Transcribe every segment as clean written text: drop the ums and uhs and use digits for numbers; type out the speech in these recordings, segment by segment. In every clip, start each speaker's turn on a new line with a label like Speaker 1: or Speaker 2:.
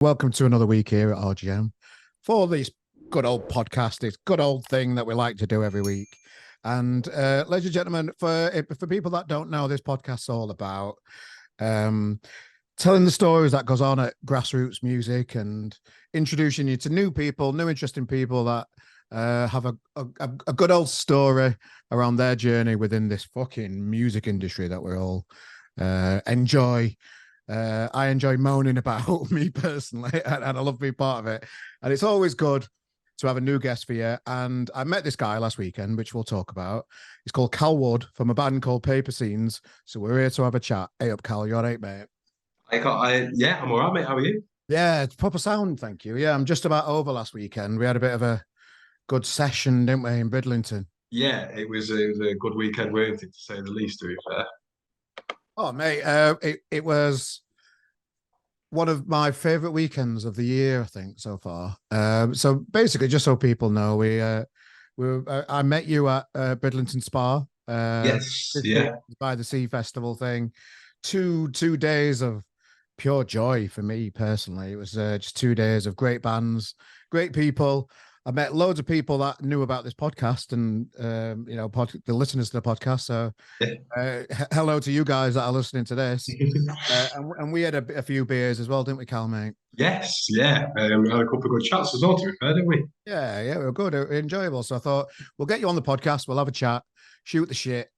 Speaker 1: Welcome to another week here at RGM for this good old podcast, this good old thing that we like to do every week. And ladies and gentlemen, for people that don't know, this podcast's all about um, telling the stories that goes on at Grassroots Music and introducing you to new people, new interesting people that have a good old story around their journey within this fucking music industry that we all enjoy. I enjoy moaning about me personally, and I love being part of it. And it's always good to have a new guest for you. And I met this guy last weekend, which we'll talk about. He's called Cal Wood from a band called Paper Scenes. So we're here to have a chat. Hey up, Cal. You all right, mate?
Speaker 2: Yeah, I'm all right, mate. How are you?
Speaker 1: Yeah, it's proper sound, thank you. Yeah, I'm just about over last weekend. We had a bit of a good session, didn't we, in Bridlington?
Speaker 2: Yeah, it was a good weekend, weren't it, to say the least, to be fair.
Speaker 1: Oh, mate, it was one of my favorite weekends of the year, I think, so far. So basically, just so people know, I met you at Bridlington Spa,
Speaker 2: Yes,
Speaker 1: 50
Speaker 2: yeah.
Speaker 1: by the Sea Festival thing. Two days of pure joy for me personally. It was just 2 days of great bands, great people. I met loads of people that knew about this podcast and the listeners to the podcast. So hello to you guys that are listening to this. And we had a few beers as well, didn't we, Cal, mate?
Speaker 2: Yes, yeah. We had a couple of good chats as well, to be fair, didn't we?
Speaker 1: Yeah, we were good, enjoyable. So I thought we'll get you on the podcast. We'll have a chat, shoot the shit.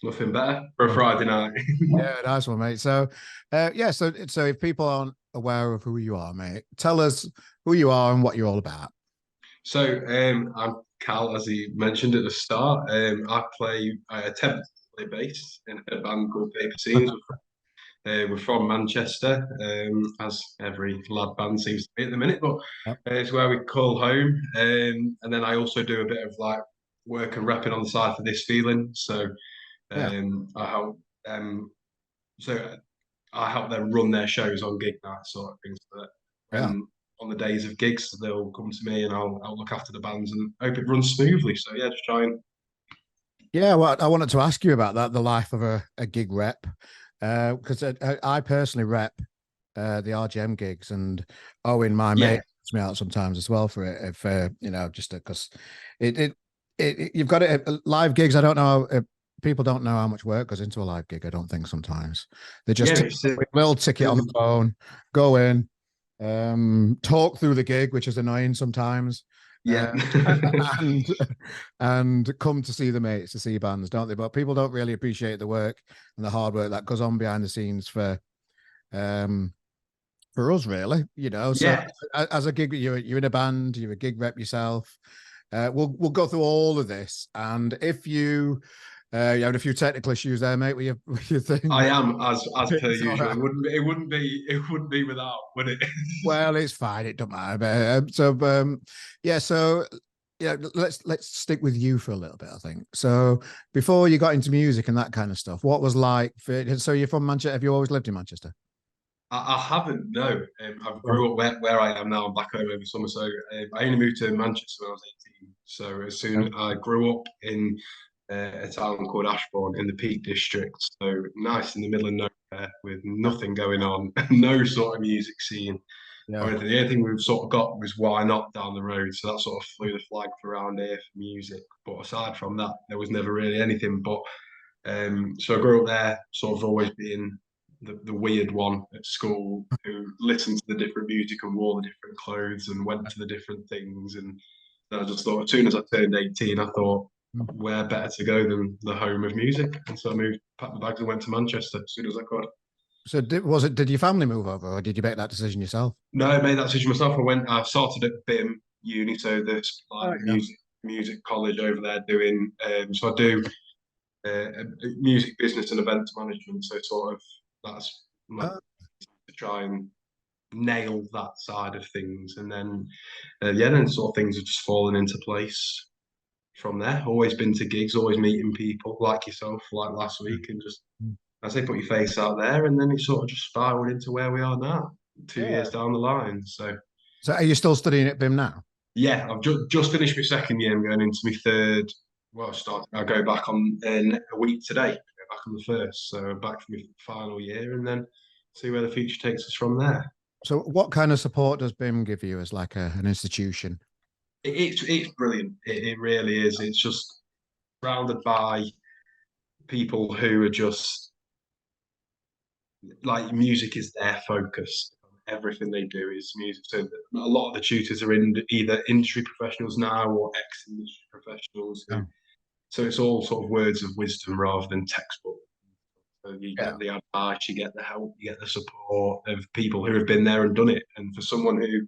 Speaker 2: Nothing better for a
Speaker 1: Oh,
Speaker 2: Friday night.
Speaker 1: yeah, nice one, mate. So, so if people aren't aware of who you are, mate, tell us who you are and what you're all about.
Speaker 2: I'm Cal, as he mentioned at the start. I attempt to play bass in a band called Paper Scenes. We're from Manchester, as every lad band seems to be at the minute, but
Speaker 1: Yep.
Speaker 2: it's where we call home. And then I also do a bit of like work and rapping on the side for This Feeling.
Speaker 1: Yeah,
Speaker 2: I help so I help them run their shows on gig nights, sort of things. So that
Speaker 1: yeah,
Speaker 2: when on the days of gigs, they'll come to me and I'll look after the bands and hope it runs smoothly. So yeah, just try and
Speaker 1: yeah. Well, I wanted to ask you about that, the life of a gig rep, because I personally rep the RGM gigs, and Owen, my mate,
Speaker 2: yeah,
Speaker 1: helps me out sometimes as well for it. If just because it, it you've got it live gigs. I don't know. People don't know how much work goes into a live gig. I don't think sometimes they
Speaker 2: yeah.
Speaker 1: just will ticket on the phone, go in, talk through the gig, which is annoying sometimes.
Speaker 2: Yeah.
Speaker 1: And and come to see the mates to see bands, don't they? But people don't really appreciate the work and the hard work that goes on behind the scenes um for us, really, So
Speaker 2: Yeah,
Speaker 1: as a gig, you're in a band, you're a gig rep yourself. We'll go through all of this, and if you had a few technical issues there, mate, with your thing,
Speaker 2: I am as per
Speaker 1: it's all
Speaker 2: usual.
Speaker 1: right.
Speaker 2: It wouldn't be without, would it?
Speaker 1: Well, it's fine. It don't matter. Yeah. So yeah, let's stick with you for a little bit. I think so. Before you got into music and that kind of stuff, what was like? So you're from Manchester? Have you always lived in Manchester?
Speaker 2: I haven't. No, I
Speaker 1: Right.
Speaker 2: grew up where I am now. I'm back home over summer, so I only moved to Manchester when I was 18. So as soon I grew up in a town called Ashbourne in the Peak District, so nice in the middle of nowhere with nothing going on, no sort of music scene or
Speaker 1: Yeah.
Speaker 2: anything. The only thing we've sort of got was Why Not down the road, so that sort of flew the flag for around here for music. But aside from that, there was never really anything. But so I grew up there, sort of always being the weird one at school who listened to the different music and wore the different clothes and went to the different things. And I just thought, as soon as I turned 18, I thought, where better to go than the home of music? And so I moved, packed my bags and went to Manchester as soon as I could.
Speaker 1: So did your family move over, or did you make that decision yourself?
Speaker 2: No, I made that decision myself. I started at BIM uni, so this
Speaker 1: Oh
Speaker 2: like
Speaker 1: yeah.
Speaker 2: music college over there doing. So I do music business and events management. So sort of that's my
Speaker 1: Oh,
Speaker 2: to try and nail that side of things, and then yeah, then sort of things have just fallen into place from there. Always been to gigs, always meeting people like yourself, like last week, and just I say put your face out there, and then it sort of just spiraled into where we are now, 2 years
Speaker 1: yeah.
Speaker 2: down the line. So
Speaker 1: So are you still studying at BIM now?
Speaker 2: yeah, I've just finished my second year. I'm going into my third. Well, I go back on in a week today. I go back on the first, so back for my final year, and then see where the future takes us from there.
Speaker 1: So what kind of support does BIM give you as like an institution?
Speaker 2: It's brilliant. It really is. It's just surrounded by people who are just like music is their focus. Everything they do is music. So a lot of the tutors are in either industry professionals now or ex-industry professionals who.
Speaker 1: Yeah.
Speaker 2: So it's all sort of words of wisdom rather than textbook. So you
Speaker 1: Yeah.
Speaker 2: get the advice, you get the help, you get the support of people who have been there and done it. And for someone who,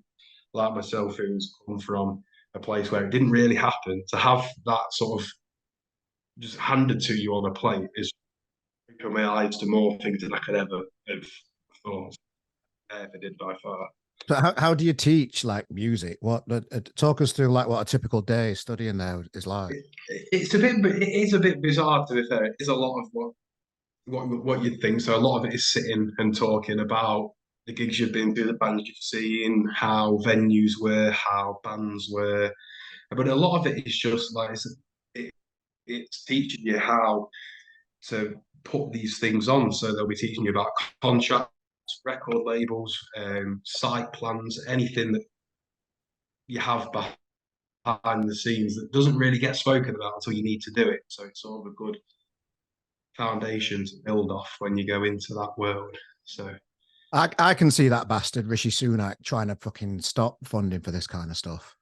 Speaker 2: like myself, who's come from a place where it didn't really happen, to have that sort of just handed to you on a plate is opened my eyes to more things than I could ever have thought I ever did by far.
Speaker 1: So how do you teach like music? What talk us through like what a typical day studying there is like.
Speaker 2: It is a bit bizarre to be fair. It is a lot of what you'd think. So a lot of it is sitting and talking about the gigs you've been to, the bands you've seen, how venues were, how bands were. But a lot of it is just like it, it's teaching you how to put these things on. So they'll be teaching you about contracts, record labels, site plans, anything that you have behind the scenes that doesn't really get spoken about until you need to do it. So it's sort of a good foundation to build off when you go into that world. So
Speaker 1: I can see that bastard Rishi Sunak trying to fucking stop funding for this kind of stuff.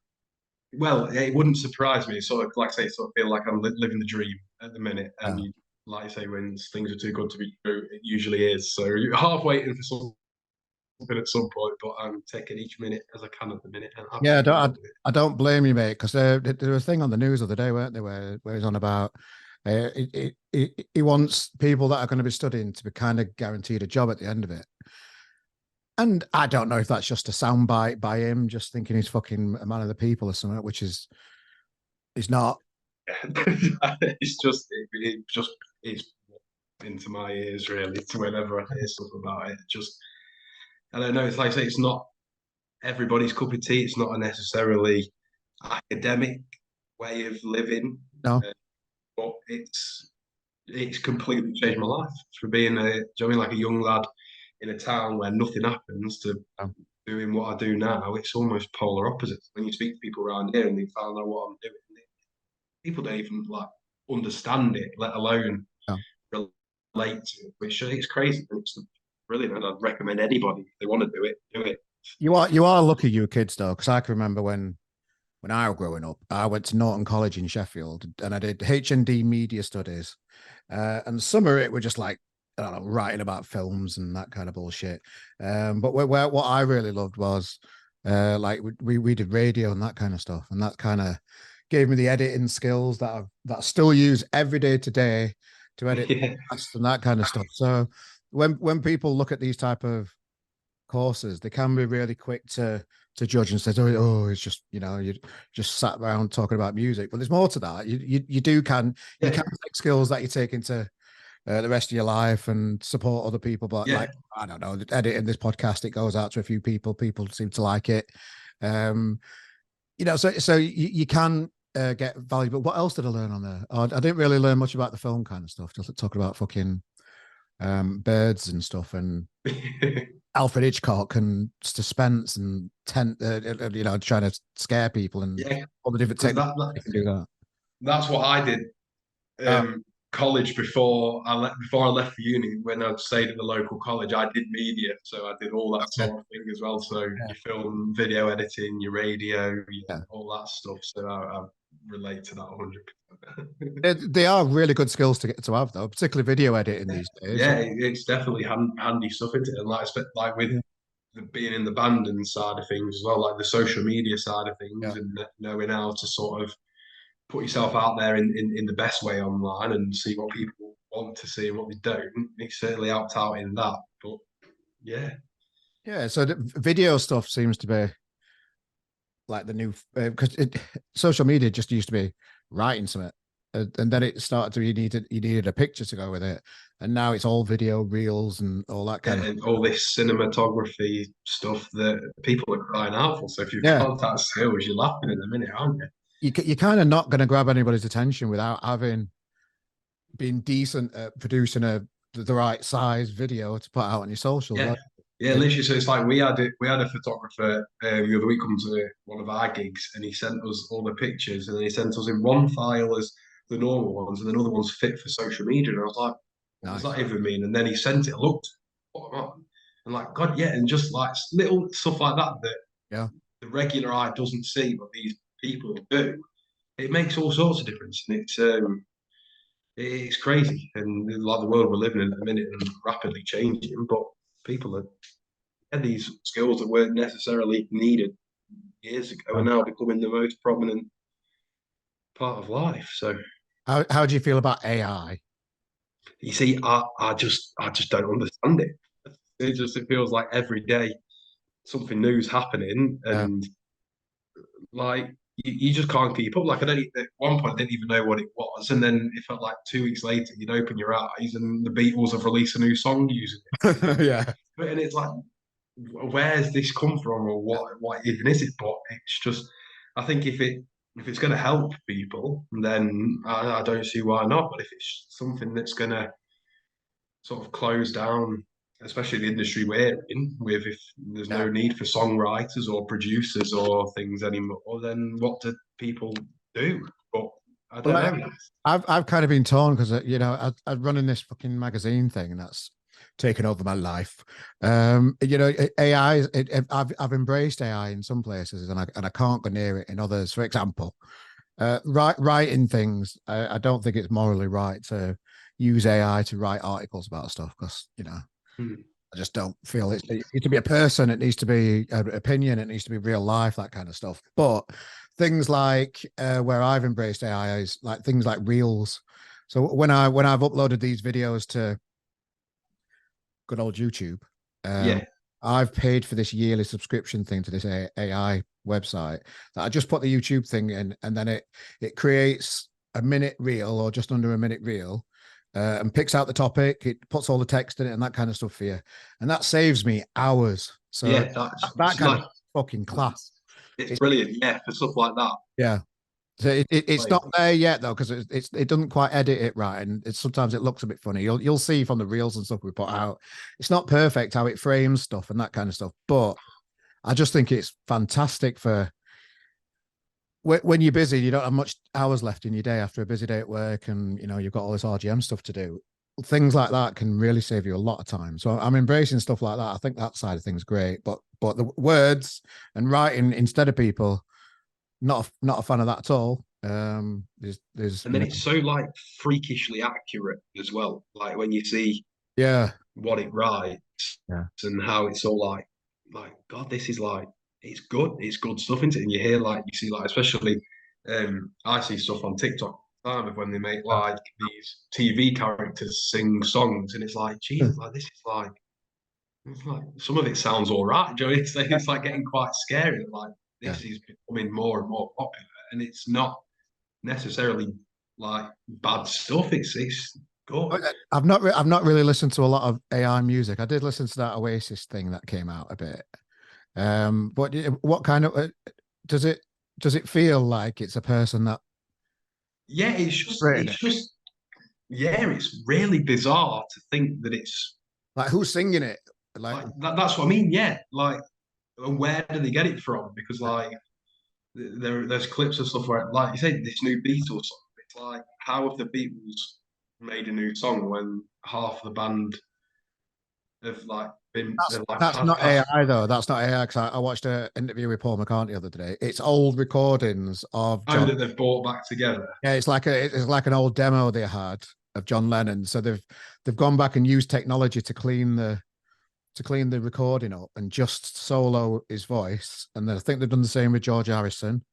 Speaker 2: well, it wouldn't surprise me. Sort of like I say, sort of feel like I'm living the dream at the minute, and
Speaker 1: Yeah.
Speaker 2: you, like I say, when things are too good to be true, it usually is. So you're half waiting for something at some point, but I'm taking each minute as I can at the minute, and
Speaker 1: Yeah,
Speaker 2: absolutely love it.
Speaker 1: I don't blame you, mate, because there was a thing on the news the other day, weren't there, where he's on about he wants people that are going to be studying to be kind of guaranteed a job at the end of it. And I don't know if that's just a soundbite by him, just thinking he's fucking a man of the people or something, which is he's not.
Speaker 2: It just it's into my ears really. To whenever I hear stuff about it, just I don't know. It's like I say, it's not everybody's cup of tea. It's not a necessarily academic way of living,
Speaker 1: No,
Speaker 2: uh, but it's completely changed my life from being a, do you know what I mean, like a young lad in a town where nothing happens to
Speaker 1: no.
Speaker 2: doing what I do now. It's almost polar opposites. When you speak to people around here and they find out what I'm doing, people don't even like understand it, let alone
Speaker 1: No.
Speaker 2: relate to it. Which it's crazy. It's brilliant, and I'd recommend anybody if they want to do it, do it.
Speaker 1: You are lucky, you kids though, because I can remember when I was growing up, I went to Norton College in Sheffield and I did HND Media Studies. And some of it were just like, I don't know, writing about films and that kind of bullshit. But what I really loved was like we did radio and that kind of stuff. And that kind of gave me the editing skills that I still use every day today to edit
Speaker 2: Yeah,
Speaker 1: podcasts and that kind of stuff. So when people look at these type of courses, they can be really quick to judge and say, oh, it's just you just sat around talking about music. But there's more to that. You can
Speaker 2: yeah,
Speaker 1: take skills that you take into the rest of your life and support other people. But
Speaker 2: yeah.
Speaker 1: like I don't know, editing this podcast, it goes out to a few people. People seem to like it. Um, so you can get value. But what else did I learn on there? I didn't really learn much about the film kind of stuff. Just talking about fucking birds and stuff and Alfred Hitchcock and suspense and trying to scare people and
Speaker 2: Yeah,
Speaker 1: all the different
Speaker 2: because
Speaker 1: techniques you can do that.
Speaker 2: that's what I did
Speaker 1: Oh,
Speaker 2: college before I left for uni. When I stayed at the local college, I did media, so I did all that
Speaker 1: okay.
Speaker 2: sort of thing as well. So
Speaker 1: Yeah.
Speaker 2: your film, video editing, your radio,
Speaker 1: Yeah.
Speaker 2: all that stuff. So I relate to that 100%.
Speaker 1: They are really good skills to get to have though, particularly video editing these days.
Speaker 2: Yeah, it's definitely handy stuff into it, and like with
Speaker 1: Yeah.
Speaker 2: being in the band and side of things as well, like the social media side of things,
Speaker 1: Yeah.
Speaker 2: and knowing how to sort of put yourself out there in the best way online and see what people want to see and what they don't. It certainly helped out in that. But yeah,
Speaker 1: Yeah. So the video stuff seems to be like the new because social media just used to be writing something. And then it started to you needed a picture to go with it, and now it's all video reels and all that kind of
Speaker 2: and all this cinematography stuff that people are crying out for. So if you've
Speaker 1: yeah.
Speaker 2: got that skills, you're laughing in a minute, aren't you?
Speaker 1: You're kind of not going to grab anybody's attention without having been decent at producing the right size video to put out on your socials.
Speaker 2: Yeah,
Speaker 1: Right?
Speaker 2: Yeah, literally. So it's like we had a photographer the other week come to one of our gigs, and he sent us all the pictures, and then he sent us in one file as the normal ones, and then other ones fit for social media. And I was like, what does
Speaker 1: Nice.
Speaker 2: that even mean? And then he sent it, I looked, what am I? And like, God, yeah, and just like little stuff like that that
Speaker 1: Yeah.
Speaker 2: the regular eye doesn't see, but these people do. It makes all sorts of difference, and it's crazy, and like the world we're living in at the minute, and rapidly changing. But people are had these skills that weren't necessarily needed years ago are now becoming the most prominent part of life. So
Speaker 1: How do you feel about AI?
Speaker 2: you see, I just don't understand it. It feels like every day something new's happening,
Speaker 1: Yeah.
Speaker 2: and like you just can't keep up. Like I don't at one point I didn't even know what it was, and then it felt like 2 weeks later you'd open your eyes and the Beatles have released a new song using
Speaker 1: Yeah.
Speaker 2: it, and it's like where's this come from or what even is it? But it's just I think if it's going to help people, then I don't see why not. But if it's something that's going to sort of close down, especially the industry we're in, with if there's
Speaker 1: Yeah.
Speaker 2: no need for songwriters or producers or things anymore, then what do people do? But I
Speaker 1: Well,
Speaker 2: don't know.
Speaker 1: I've kind of been torn because you know I'm running this fucking magazine thing and that's taken over my life. You know, AI. I've embraced AI in some places and I can't go near it in others. For example, writing things. I don't think it's morally right to use AI to write articles about stuff because you know
Speaker 2: Hmm.
Speaker 1: I just don't feel it needs to be a person. It needs to be an opinion. It needs to be real life, that kind of stuff. But things like where I've embraced AI is like things like reels. So when I've uploaded these videos to good old YouTube, um,
Speaker 2: Yeah,
Speaker 1: I've paid for this yearly subscription thing to this AI website that I just put the YouTube thing in, and then it creates a minute reel or just under a minute reel and picks out the topic. It puts all the text in it and that kind of stuff for you, and that saves me hours. So
Speaker 2: yeah,
Speaker 1: that
Speaker 2: that's
Speaker 1: kind of
Speaker 2: like
Speaker 1: fucking class.
Speaker 2: it's
Speaker 1: It's,
Speaker 2: brilliant. Yeah, for stuff like that.
Speaker 1: yeah. So it's
Speaker 2: Like,
Speaker 1: not there yet though because it doesn't quite edit it right, and it's sometimes it looks a bit funny. You'll see from the reels and stuff we put out, it's not perfect how it frames stuff and that kind of stuff. But I just think it's fantastic for when you're busy, you don't have much hours left in your day after a busy day at work, and you know you've got all this RGM stuff to do. Things like that can really save you a lot of time. So I'm embracing stuff like that. I think that side of things great, but the words and writing instead of people, not a fan of that at all. There's
Speaker 2: and
Speaker 1: you
Speaker 2: then
Speaker 1: know,
Speaker 2: it's so like freakishly accurate as well. Like when you see
Speaker 1: yeah,
Speaker 2: what it writes
Speaker 1: yeah,
Speaker 2: and how it's all like God, this is like it's good stuff, isn't it? And you hear like you see like especially I see stuff on TikTok all the time of when they make like these TV characters sing songs, and it's like Jesus, like this is like it's like some of it sounds all right, Joe. It's like getting quite scary. Like
Speaker 1: yeah.
Speaker 2: this is becoming more and more popular, and it's not necessarily like bad stuff. It's good.
Speaker 1: I've not really listened to a lot of AI music. I did listen to that Oasis thing that came out a bit. But what kind of does it does it feel like it's a person that
Speaker 2: Yeah,
Speaker 1: written
Speaker 2: it's
Speaker 1: it?
Speaker 2: just yeah, it's really bizarre to think that it's
Speaker 1: Like who's singing it? Like
Speaker 2: like that, that's what I mean. Yeah, like where do they get it from? Because like there's clips of stuff where like you say this new Beatles song. It's like how have the Beatles made a new song when half the band have like been have, like
Speaker 1: that's
Speaker 2: passed
Speaker 1: not
Speaker 2: passed
Speaker 1: AI though. That's not AI because I watched an interview with Paul McCartney the other day. It's old recordings of
Speaker 2: oh
Speaker 1: John.
Speaker 2: that they've brought back together.
Speaker 1: Yeah, it's like an old demo they had of John Lennon. So they've gone back and used technology to clean the recording up and just solo his voice. And then I think they've done the same with George Harrison.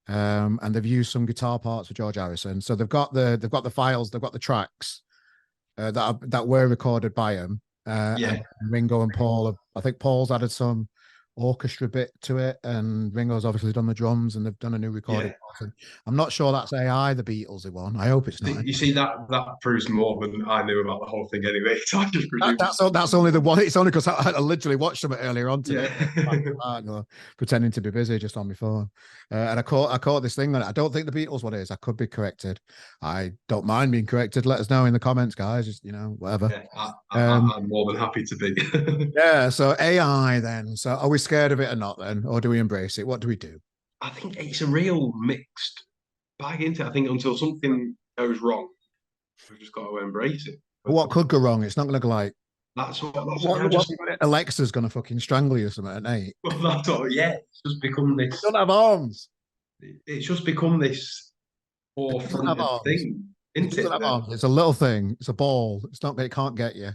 Speaker 1: And they've used some guitar parts for George Harrison. So they've got the files, they've got the tracks that were recorded by him. And
Speaker 2: Yeah,
Speaker 1: Ringo and Paul, I think Paul's added some orchestra bit to it, and Ringo's obviously done the drums, and they've done a new recording
Speaker 2: yeah.
Speaker 1: I'm not sure that's AI, the Beatles, the one. I hope it's not.
Speaker 2: You see that proves more than I knew about the whole thing anyway. So I just presumed
Speaker 1: That's only the one. It's only because I literally watched them earlier on today.
Speaker 2: yeah.
Speaker 1: Pretending to be busy just on my phone, and I caught this thing on it. I don't think the Beatles one is. I could be corrected. I don't mind being corrected. Let us know in the comments, guys. Just whatever.
Speaker 2: Yeah, I'm more than happy to be.
Speaker 1: Yeah. So AI then. So are we scared of it or not then, or do we embrace it? What do we do?
Speaker 2: I think it's a real mixed bag into it. I think until something goes wrong, we've just got to embrace it.
Speaker 1: But what could go wrong? It's not going to go like
Speaker 2: I
Speaker 1: what
Speaker 2: just
Speaker 1: Alexa's going to fucking strangle you or something at night.
Speaker 2: well, that's all, yeah. It's just become this.
Speaker 1: Don't have arms.
Speaker 2: It's just become this
Speaker 1: It doesn't have
Speaker 2: forefronted
Speaker 1: arms.
Speaker 2: thing,
Speaker 1: It
Speaker 2: isn't
Speaker 1: doesn't
Speaker 2: it?
Speaker 1: have arms. It's a little thing. It's a ball. It's not. It can't get you.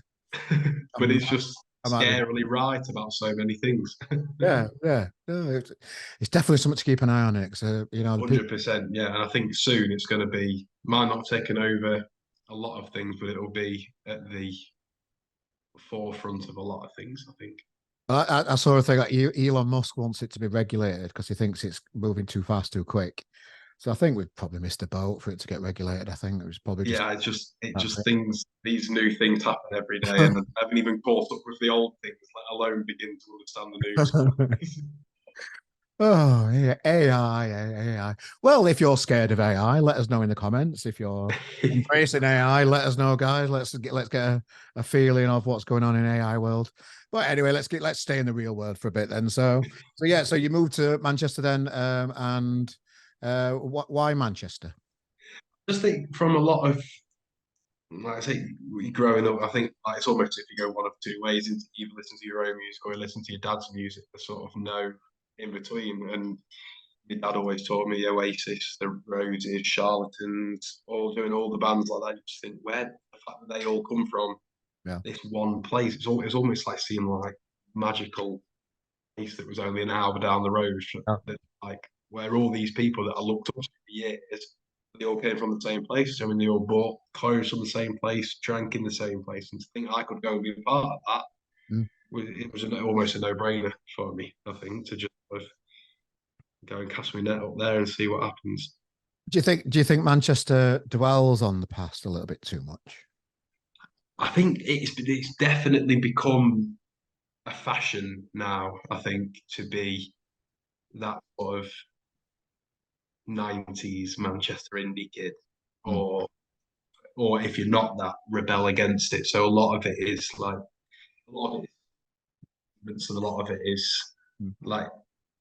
Speaker 2: But it's just
Speaker 1: I might be.
Speaker 2: scarily right about so many things.
Speaker 1: Yeah, yeah. No, it's definitely something to keep an eye on it. So the people.
Speaker 2: 100%, yeah. And I think soon it's going to be, might not taking over a lot of things, but it'll be at the forefront of a lot of things, I think.
Speaker 1: I saw a thing like Elon Musk wants it to be regulated because he thinks it's moving too fast, too quick. So I think we've probably missed a boat for it to get regulated. I think it was probably just,
Speaker 2: yeah, it just things, these new things happen every day, and I haven't even caught up with the old things, let alone begin to understand the news.
Speaker 1: Oh, yeah, AI. Well, if you're scared of AI, let us know in the comments. If you're embracing AI, let us know, guys. Let's get a feeling of what's going on in AI world. But anyway, let's stay in the real world for a bit then. So yeah, so you moved to Manchester then, and why Manchester?
Speaker 2: Just think from a lot of, like I say, growing up, I think like, it's almost if you go one of two ways: into either listen to your own music or listen to your dad's music. There's sort of no in between. And my dad always taught me Oasis, the Roses, Charlatans, all doing all the bands like that. You just think where the fact that they all come from
Speaker 1: Yeah.
Speaker 2: this one place. It's almost like seeing like magical place that was only an hour down the road. Like where all these people that I looked up to for years, they all came from the same place. I mean, they all bought clothes from the same place, drank in the same place, and to think I could go and be a part of that,
Speaker 1: Mm.
Speaker 2: it was almost a no-brainer for me. I think to just go and cast my net up there and see what happens.
Speaker 1: Do you think Manchester dwells on the past a little bit too much?
Speaker 2: I think it's definitely become a fashion now. I think to be that sort of 90s Manchester indie kid,
Speaker 1: Mm.
Speaker 2: or if you're not that, rebel against it. So a lot of it is like a lot of it is, and a lot of it is
Speaker 1: Mm.
Speaker 2: like.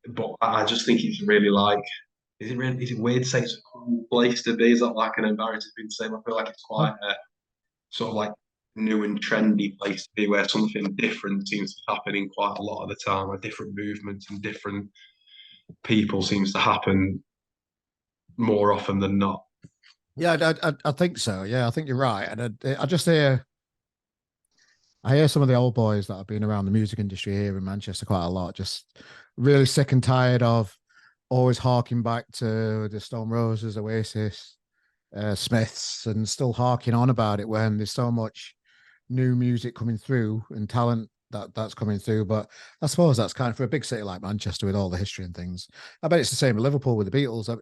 Speaker 2: But I just think it's really like. Is it weird to say it's a cool place to be? Is that like an embarrassing thing to say? I feel like it's quite a sort of like new and trendy place to be where something different seems to be happening quite a lot of the time. A different movement and different people seems to happen more often than not.
Speaker 1: Yeah, I think so. Yeah, I think you're right. And I just I hear some of the old boys that have been around the music industry here in Manchester quite a lot, just really sick and tired of always harking back to the Stone Roses, Oasis, Smiths, and still harking on about it when there's so much new music coming through and talent that's coming through. But I suppose that's kind of for a big city like Manchester with all the history and things. I bet it's the same with Liverpool with the Beatles.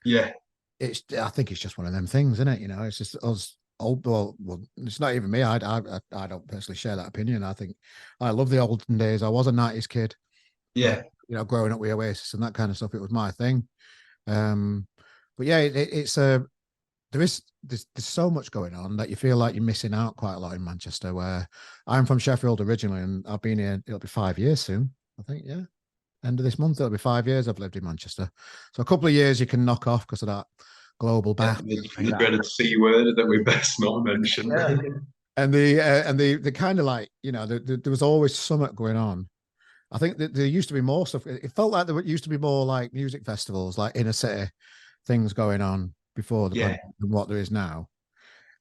Speaker 2: Yeah,
Speaker 1: I think it's just one of them things, isn't it? It's just us old. Well, it's not even me. I don't personally share that opinion. I think I love the olden days. I was a '90s kid.
Speaker 2: yeah,
Speaker 1: Growing up with Oasis and that kind of stuff. It was my thing. Um, but yeah, it's a there's so much going on that you feel like you're missing out quite a lot in Manchester. Where I'm from Sheffield originally, and I've been here. It'll be 5 years soon. I think. Yeah, end of this month it'll be 5 years I've lived in Manchester. So a couple of years you can knock off because of that global
Speaker 2: yeah.
Speaker 1: bath.
Speaker 2: The dreaded C word that we best not mention.
Speaker 1: Yeah. And the kind of like there was always something going on. I think that there used to be more stuff. It felt like there used to be more like music festivals, like inner city things going on before the
Speaker 2: Yeah,
Speaker 1: pandemic than what there is now.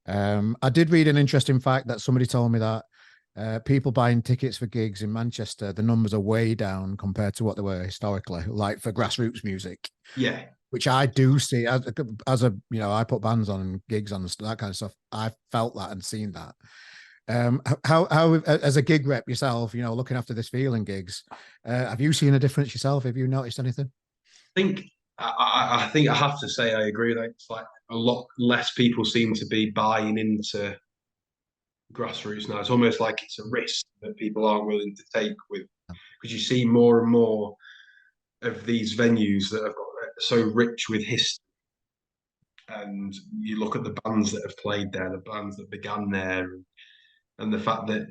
Speaker 1: I did read an interesting fact that somebody told me that people buying tickets for gigs in Manchester, the numbers are way down compared to what they were historically, like for grassroots music,
Speaker 2: yeah.
Speaker 1: which I do see as a I put bands on and gigs on and that kind of stuff. I've felt that and seen that. How as a gig rep yourself, looking after this feeling gigs, have you seen a difference yourself? Have you noticed anything?
Speaker 2: I think I think I have to say I agree that it's like a lot less people seem to be buying into grassroots now. It's almost like it's a risk that people aren't willing to take with, because you see more and more of these venues that have got so rich with history. And you look at the bands that have played there, the bands that began there, and the fact that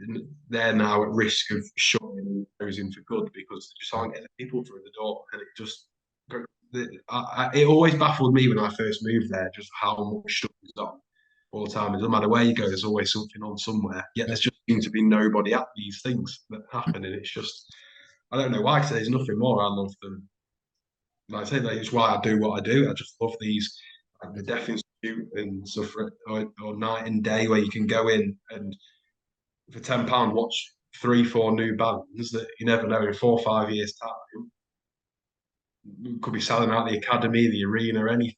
Speaker 2: they're now at risk of shutting closing for good because they just aren't getting people through the door. And it just, it always baffled me when I first moved there, just how much stuff is on all the time. It doesn't matter where you go, there's always something on somewhere. Yet there's just seems to be nobody at these things that happen. And it's just, I don't know why, because there's nothing more I love than, like I say, that's why I do what I do. I just love these, like the Deaf Institute and stuff, or Night and Day, where you can go in and for £10 watch 3, 4 new bands that you never know in 4 or 5 years' time could be selling out the academy, the arena, anything.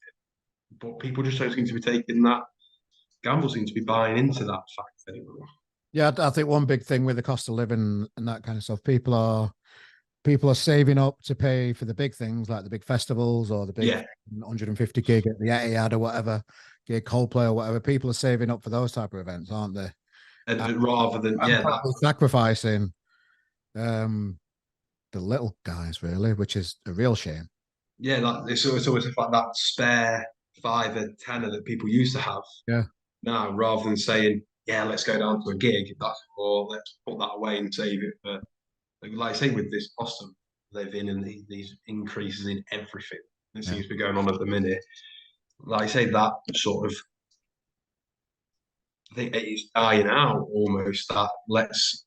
Speaker 2: But people just don't seem to be taking that gamble, seem to be buying into that fact anymore.
Speaker 1: Yeah, I think one big thing with the cost of living and that kind of stuff, people are saving up to pay for the big things like the big festivals or the big 150 gig at the Etihad or whatever, gig Coldplay or whatever. People are saving up for those type of events, aren't they?
Speaker 2: And rather than
Speaker 1: sacrificing the little guys, really, which is a real shame.
Speaker 2: Yeah, like it's always like that spare five or tenner that people used to have.
Speaker 1: Yeah.
Speaker 2: Now, rather than saying, "Yeah, let's go down to a gig," that's more, let's put that away and save it for, like I say, with this cost of living and these increases in everything that seems to be going on at the minute. Like I say, that sort of, I think it is dying out almost. That let's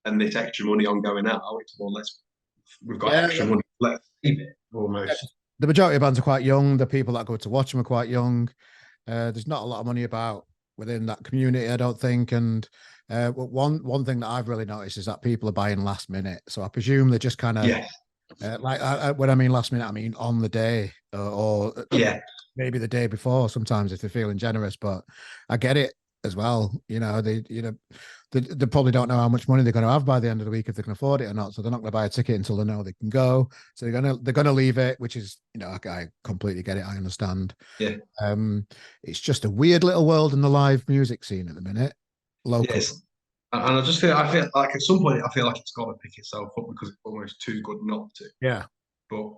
Speaker 2: spend this extra money on going out. It's more, we've got extra money, let's save it almost.
Speaker 1: The majority of bands are quite young. The people that go to watch them are quite young. There's not a lot of money about within that community, I don't think. And one thing that I've really noticed is that people are buying last minute. So I presume they're just kind of when I mean last minute, I mean on the day or maybe the day before. Sometimes if they're feeling generous, but I get it as well. They probably don't know how much money they're going to have by the end of the week if they can afford it or not. So they're not going to buy a ticket until they know they can go. So they're gonna leave it, which is, I completely get it. I understand.
Speaker 2: Yeah.
Speaker 1: It's just a weird little world in the live music scene at the minute. Local.
Speaker 2: Yes. And I feel like at some point I feel like it's got to pick itself up because it's almost too good not to.
Speaker 1: Yeah.
Speaker 2: But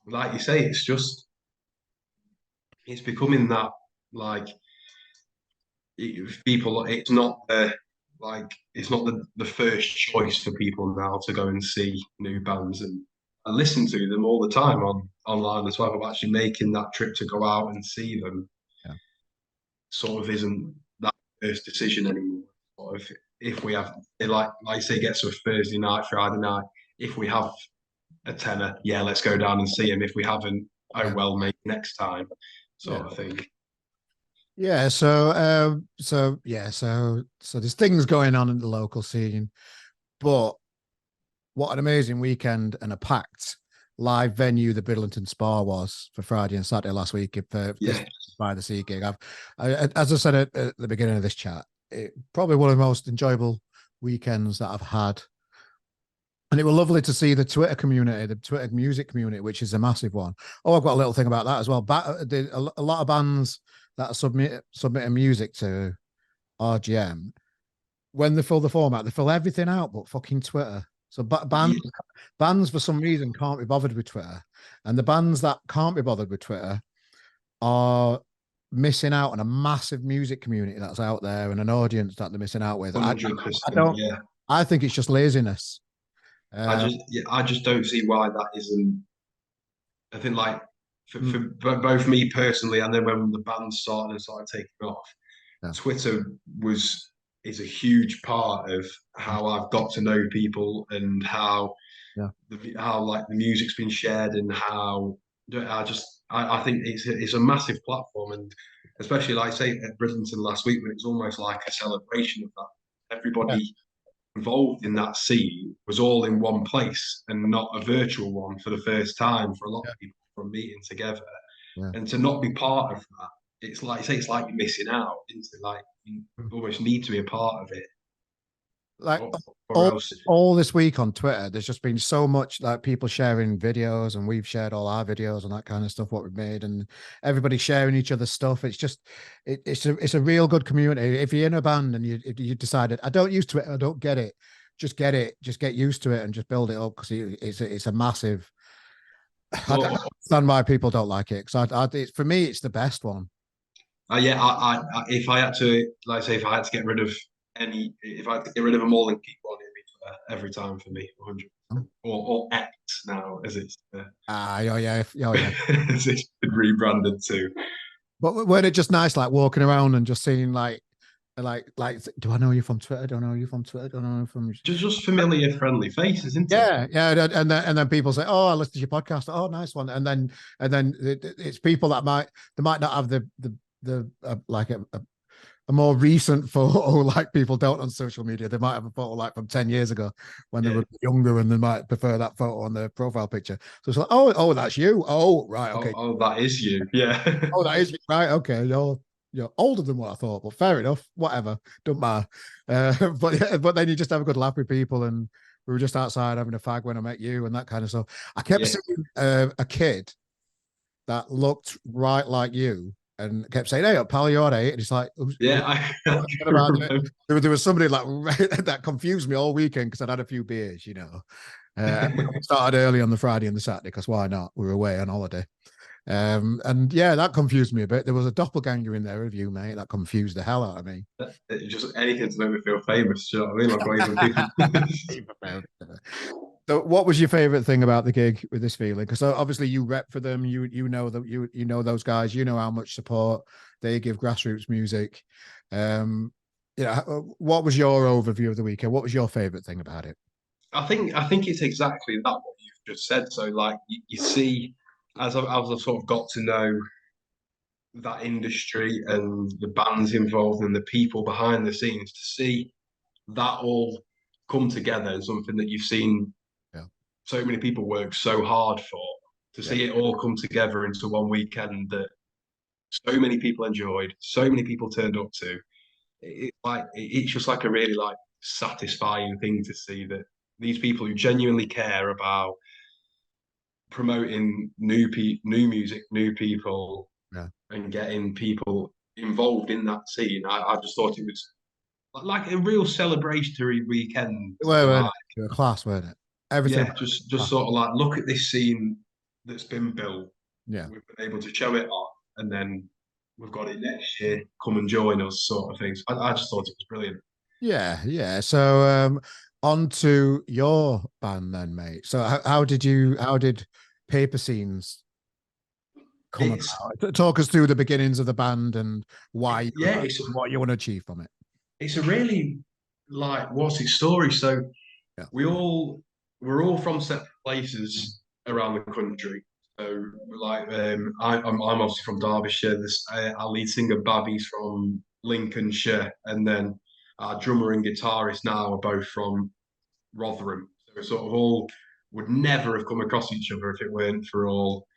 Speaker 2: like you say, it's becoming that, like, people, it's not the first choice for people now to go and see new bands, and I listen to them all the time online as well. But actually making that trip to go out and see them sort of isn't that first decision anymore. Or if we have, like you say, get to a Thursday night, Friday night, if we have a tenner, let's go down and see him. If we haven't, well, maybe next time, sort of thing.
Speaker 1: Yeah, so there's things going on in the local scene, but what an amazing weekend and a packed live venue the Bridlington Spa was for Friday and Saturday last week by the Sea gig. As I said at the beginning of this chat, it probably one of the most enjoyable weekends that I've had. And it was lovely to see the Twitter community, the Twitter music community, which is a massive one. Oh, I've got a little thing about that as well. A lot of bands that are submitting music to RGM, when they fill the format, they fill everything out but fucking Twitter. So bands for some reason can't be bothered with Twitter, and the bands that can't be bothered with Twitter are missing out on a massive music community that's out there and an audience that they're missing out with. I think it's just laziness.
Speaker 2: I just don't see why that isn't. I think, like, for both me personally and then when the band started taking off, Twitter is a huge part of how I've got to know people and how like the music's been shared, and how I think it's a massive platform. And especially, like I say, at Bridlington last week, when it's almost like a celebration of that. Everybody involved in that scene was all in one place and not a virtual one for the first time for a lot of people from meeting together. And to not be part of that, it's like you're missing out. Like, you almost need to be a part of it.
Speaker 1: like
Speaker 2: or
Speaker 1: all
Speaker 2: else.
Speaker 1: all this week on Twitter, there's just been so much like people sharing videos, and we've shared all our videos and that kind of stuff, what we've made, and everybody sharing each other's stuff. It's just it's a real good community. If you're in a band and you decided I don't use Twitter, I don't get it, just get used to it and just build it up, because it's a massive. I don't
Speaker 2: But
Speaker 1: understand why people don't like it, because it's, for me, it's the best one.
Speaker 2: yeah, if I had to, like, say, if I had to get rid of any, if I had to get rid of them all and keep one, it'd be Twitter every time for me, 100. Or X now, as it's
Speaker 1: Ah, oh yeah, oh yeah.
Speaker 2: as it's been rebranded to.
Speaker 1: But weren't it just nice, like walking around and just seeing do I know you from Twitter? Don't know you from Twitter? Don't know you from.
Speaker 2: Just familiar, friendly faces, isn't it?
Speaker 1: Yeah, yeah, and then people say, "Oh, I listened to your podcast. Oh, nice one." And then it's people that they might not have the like a more recent photo, like people don't on social media. They might have a photo like from 10 years ago when they
Speaker 2: Yeah.
Speaker 1: were younger, and they might prefer that photo on their profile picture. So it's like, oh, that's you. Oh, right, okay.
Speaker 2: That is you. Yeah.
Speaker 1: Oh, that is right. Okay, you're older than what I thought, but fair enough. Whatever, don't matter. But then you just have a good laugh with people, and we were just outside having a fag when I met you and that kind of stuff. I kept
Speaker 2: Yeah.
Speaker 1: seeing a kid that looked right like you, and kept saying, "Hey, pal, you're 8," and it's like,
Speaker 2: Yeah. I
Speaker 1: what
Speaker 2: can
Speaker 1: about it?
Speaker 2: remember.
Speaker 1: There was somebody like that confused me all weekend because I'd had a few beers, you know. We started early on the Friday and the Saturday because why not? We were away on holiday. And yeah, that confused me a bit. There was a doppelganger in there of you, mate. That confused the hell out of me.
Speaker 2: Just anything to make me feel famous. Do you know what I mean? Like, not even people.
Speaker 1: So, what was your favorite thing about the gig with This Feeling? Because obviously you rep for them. You know that you know those guys. You know how much support they give grassroots music. What was your overview of the weekend? What was your favorite thing about it?
Speaker 2: I think it's exactly that what you've just said. So like you see, as I've sort of got to know that industry and the bands involved and the people behind the scenes, to see that all come together and something that you've seen
Speaker 1: Yeah,
Speaker 2: so many people work so hard for, to
Speaker 1: yeah,
Speaker 2: see it all come together into one weekend that so many people enjoyed, so many people turned up to. It's just like a really like satisfying thing to see that these people who genuinely care about promoting new music, new people,
Speaker 1: yeah.
Speaker 2: and getting people involved in that scene. I just thought it was like a real celebratory weekend.
Speaker 1: Well,
Speaker 2: Like,
Speaker 1: a class, weren't it? Everything.
Speaker 2: yeah, just sort of like look at this scene that's been built.
Speaker 1: Yeah.
Speaker 2: We've been able to show it off, and then we've got it next year. Come and join us, sort of things. I just thought it was brilliant.
Speaker 1: Yeah, yeah. So on to your band then, mate. So how did Paper Scenes come
Speaker 2: It's
Speaker 1: about? Talk us through the beginnings of the band and why
Speaker 2: yeah,
Speaker 1: what you want to achieve from it.
Speaker 2: it's a really like what's its story. So
Speaker 1: Yeah.
Speaker 2: we're all from separate places around the country. So like I'm obviously from Derbyshire. Our lead singer Babby's from Lincolnshire, and then our drummer and guitarist now are both from Rotherham. So we sort of all would never have come across each other if it weren't for all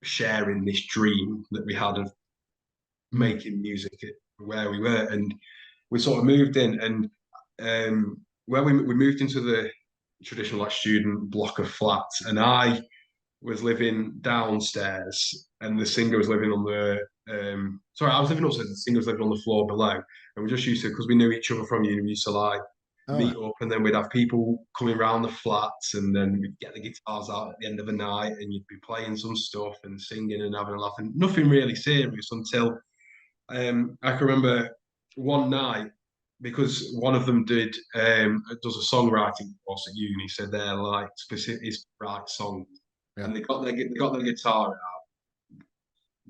Speaker 2: sharing this dream that we had of
Speaker 1: Mm.
Speaker 2: making music where we were. And we sort of moved in, and where we moved into the traditional like student block of flats, and I was living downstairs, and the singer was living on the sorry, I was living upstairs, the singer was living on the floor below, and we just used to, because we knew each other from uni, we used to like
Speaker 1: All right.
Speaker 2: meet up, and then we'd have people coming around the flats, and then we'd get the guitars out at the end of the night, and you'd be playing some stuff and singing and having a laugh, and nothing really serious until I can remember one night, because one of them does a songwriting course at uni, so they're like specific is write songs,
Speaker 1: Yeah.
Speaker 2: and they got their guitar out,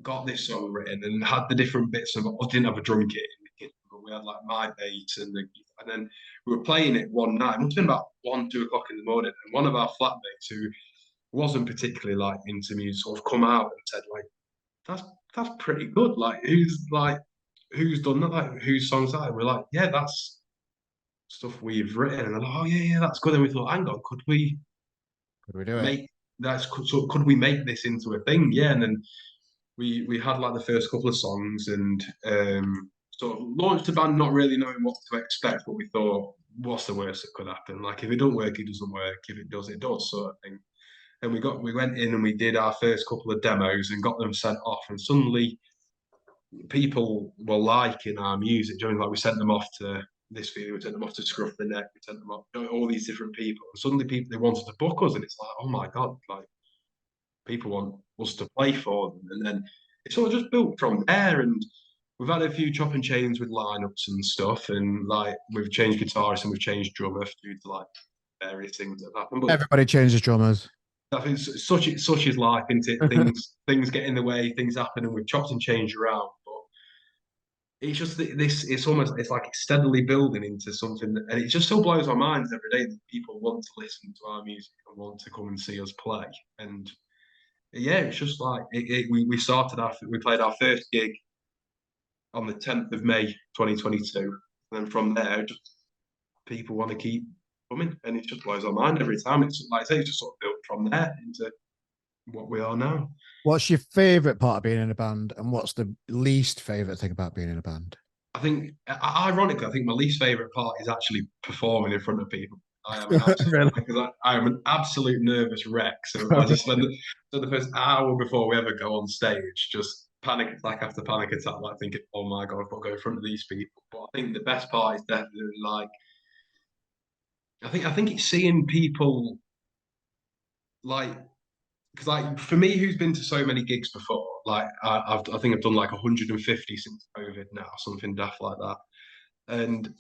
Speaker 2: got this song written, and had the different bits of. I didn't have a drum kit in the kitchen, but we had like my bass and then we were playing it one night. It must have been about 1, 2 o'clock in the morning, and one of our flatmates who wasn't particularly like into music sort of come out and said like, "That's pretty good. Who's done that? Like whose songs that?" And we're like, "Yeah, that's stuff we've written." And they're like, "Oh yeah, yeah, that's good." And we thought, "Hang on, could we
Speaker 1: Could we do it?
Speaker 2: make so could we make this into a thing?" Yeah, and then we had like the first couple of songs, and sort of launched the band not really knowing what to expect, but we thought what's the worst that could happen? Like if it don't work, it doesn't work. If it does, it does, sort of thing. And we went in and we did our first couple of demos and got them sent off, and suddenly people were liking our music. Do you know what I mean? Like we sent them off to this video, we sent them off to Scruff the Neck, we sent them off all these different people. And suddenly people they wanted to book us, and it's like, oh my god, like people want us to play for them. And then it sort of just built from there. And we've had a few chop and change with lineups and stuff, and like we've changed guitarists and we've changed drummer due to like various things that have happened. But
Speaker 1: Everybody changes drummers.
Speaker 2: I think such is life, isn't it? Things get in the way, things happen, and we've chopped and changed around. But it's just this. It's almost it's like it's steadily building into something, and it just still blows our minds every day that people want to listen to our music and want to come and see us play. And yeah, it's just like we started we played our first gig on the 10th of May 2022, and then from there, just people want to keep coming, and it just blows our mind every time. It's like I say, it's just sort of built from there into what we are now.
Speaker 1: What's your favourite part of being in a band, and what's the least favourite thing about being in a band?
Speaker 2: I think, ironically, I think my least favourite part is actually performing in front of people. I am an absolute,
Speaker 1: Really?
Speaker 2: because I am an absolute nervous wreck. So I just spend the first hour before we ever go on stage, just panic attack after panic attack, like thinking, oh my God, I've got to go in front of these people. But I think the best part is definitely like, I think it's seeing people like because like for me who's been to so many gigs before, like I think I've done like 150 since COVID now, something daft like that. And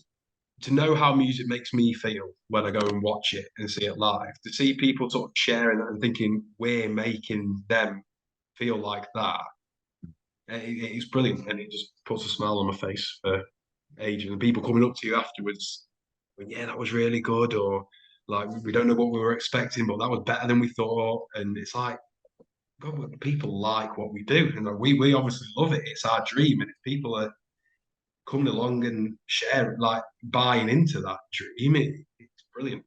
Speaker 2: to know how music makes me feel when I go and watch it and see it live, to see people sort of sharing that and thinking we're making them feel like that, it's brilliant, and it just puts a smile on my face for ages. And people coming up to you afterwards, going, yeah, that was really good, or like we don't know what we were expecting, but that was better than we thought. And it's like, God, people like what we do, and we obviously love it. It's our dream, and if people are coming along and sharing, like buying into that dream, it's brilliant.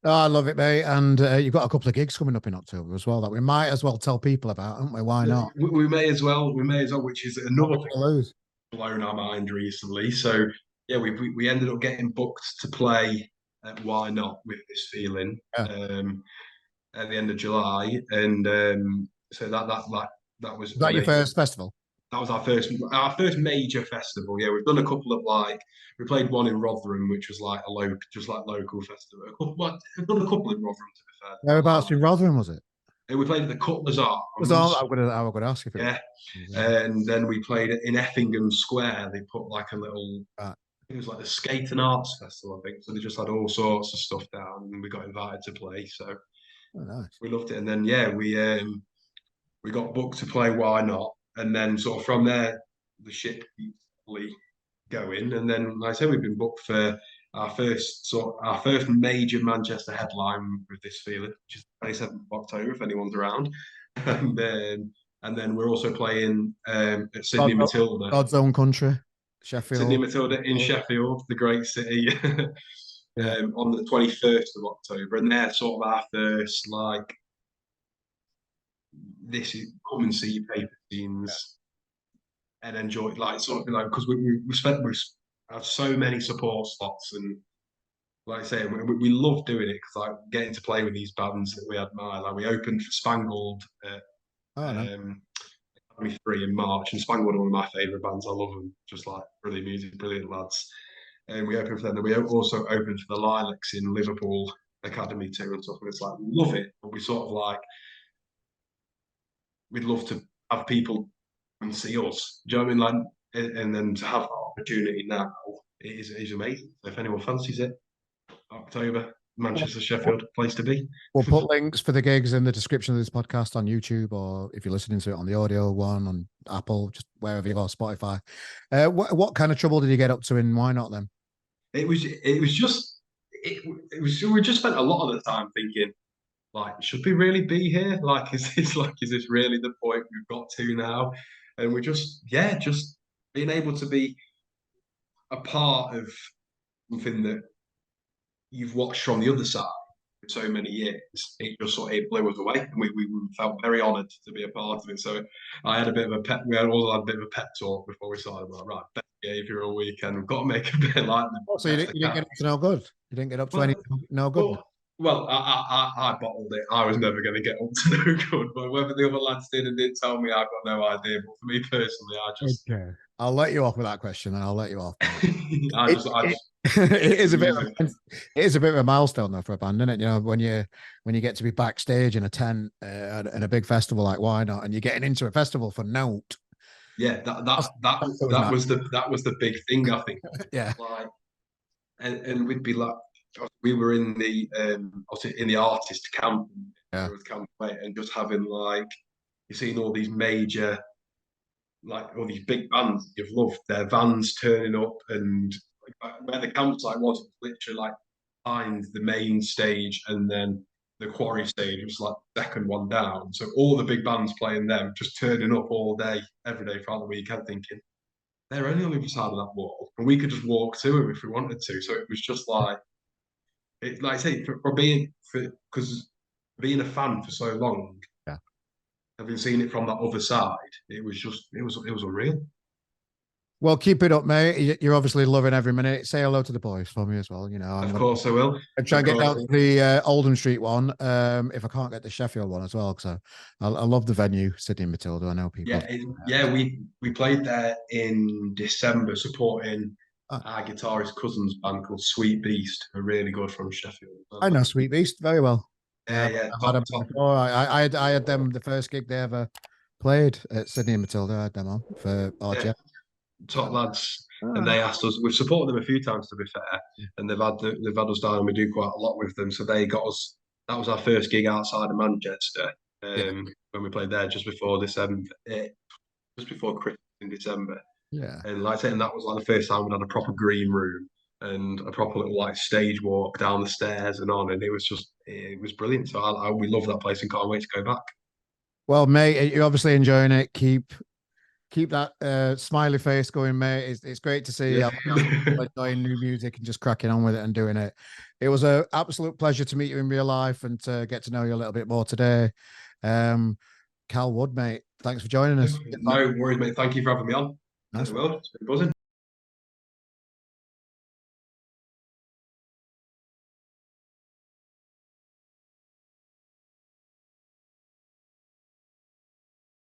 Speaker 1: Oh, I love it, mate. And you've got a couple of gigs coming up in October as well that we might as well tell people about, haven't we? Why not?
Speaker 2: We may as well, which is another thing
Speaker 1: Lose.
Speaker 2: blown our mind recently. So yeah, we ended up getting booked to play at Why Not with This Feeling
Speaker 1: Yeah.
Speaker 2: at the end of July, and so that was
Speaker 1: Is that your first festival?
Speaker 2: That was our first major festival. Yeah, we've done a couple of like we played one in Rotherham, which was like a local, just like local festival. We've done a couple in Rotherham to be fair.
Speaker 1: Whereabouts in Rotherham was it?
Speaker 2: And we played at the Cutler's
Speaker 1: Was all I would ask if it
Speaker 2: yeah,
Speaker 1: was.
Speaker 2: and then we played it in Effingham Square. They put like a little. It was like the Skate and Arts Festival, I think. So they just had all sorts of stuff down, and we got invited to play. So
Speaker 1: nice.
Speaker 2: we loved it. And then yeah, we got booked to play Why Not, and then sort of from there the ship keeps going. And then like I said, we've been booked for our first major Manchester headline with This Feeling, which is 27th of October if anyone's around. And then we're also playing at Sydney Matilda.
Speaker 1: God's own country, Sheffield.
Speaker 2: Sydney Matilda in Sheffield, the great city. On the 21st of October, and they're sort of our first like this is come and see paper scenes and enjoy like sort of like because we have so many support slots, and like I say we love doing it because like getting to play with these bands that we admire. Like we opened for Spangled at Academy 3 in March, and Spangled are one of my favourite bands. I love them, just like brilliant music, brilliant lads. And we opened for them. And we also opened for the Lilacs in Liverpool Academy 2 and stuff. And it's like we love it, but we sort of like we'd love to have people and see us. Do you know what I mean? Like, and then to have that opportunity now is amazing. So if anyone fancies it, October, Manchester, Sheffield, place to be.
Speaker 1: We'll put links for the gigs in the description of this podcast on YouTube, or if you're listening to it on the audio one on Apple, just wherever you go, Spotify. What kind of trouble did you get up to in Why Not then?
Speaker 2: It was just we just spent a lot of the time thinking, like, should we really be here? Like, is this really the point we've got to now? And we're just being able to be a part of something that you've watched from the other side so many years, it just sort of it blew us away, and we felt very honoured to be a part of it. So I had a bit of a pet. We had also had a bit of a pet talk before we started. Like, right, best behaviour all weekend. We've got to make a bit like the
Speaker 1: Oh, so
Speaker 2: best
Speaker 1: you didn't get up to no good. You didn't get up to any
Speaker 2: well,
Speaker 1: no good.
Speaker 2: I bottled it. I was never going to get up to no good, but whether the other lads did and didn't tell me, I've got no idea. But for me personally, I just,
Speaker 1: Okay. I'll let you off with that question, and I'll let you off.
Speaker 2: I just
Speaker 1: It is a bit.
Speaker 2: music.
Speaker 1: It is a bit of a milestone though for a band, isn't it? You know, when you get to be backstage in a tent in a big festival like Why Not, and you're getting into a festival for Note.
Speaker 2: Yeah,
Speaker 1: That's
Speaker 2: that was the big thing, I think.
Speaker 1: Yeah.
Speaker 2: Like, and we'd be like, we were in the obviously in the artist camp,
Speaker 1: Yeah.
Speaker 2: with camp, mate, and just having like you've seen all these major, like all these big bands you've loved, their vans turning up, and like, where the campsite was literally like behind the main stage, and then the quarry stage was like the second one down. So all the big bands playing them, just turning up all day, every day throughout the weekend, thinking they're only on the other side of that wall, and we could just walk to them if we wanted to. So it was just like it, like I say, for being for because being a fan for so long,
Speaker 1: Yeah.
Speaker 2: having seen it from that other side, it was unreal.
Speaker 1: Well, keep it up, mate. You're obviously loving every minute. Say hello to the boys for me as well. You know,
Speaker 2: Of course, I will.
Speaker 1: I'm trying to get down to the Oldham Street one. If I can't get the Sheffield one as well, because I love the venue, Sydney Matilda. I know people.
Speaker 2: Yeah, we played there in December, supporting
Speaker 1: Ah.
Speaker 2: our guitarist cousin's band called Sweet Beast, who are really good from Sheffield.
Speaker 1: I know Sweet Beast very well.
Speaker 2: Yeah,
Speaker 1: I've had them before. I had them the first gig they ever played at Sydney Matilda. I had them on for RJ.
Speaker 2: Top lads, and they asked us. We've supported them a few times, to be fair, and they've had us down, and we do quite a lot with them. So they got us. That was our first gig outside of Manchester, when we played there just before December, just before Christmas in December.
Speaker 1: Yeah.
Speaker 2: And like I said, and that was like the first time we had a proper green room and a proper little like stage walk down the stairs and on, and it was brilliant. So we love that place and can't wait to go back.
Speaker 1: Well, mate, you're obviously enjoying it. Keep that smiley face going, mate. It's great to see you enjoying new music and just cracking on with it and doing it. It was an absolute pleasure to meet you in real life and to get to know you a little bit more today. Cal Wood, mate, thanks for joining us.
Speaker 2: No worries, mate. Thank you for having me on.
Speaker 1: Nice.
Speaker 2: Well, it's been buzzing.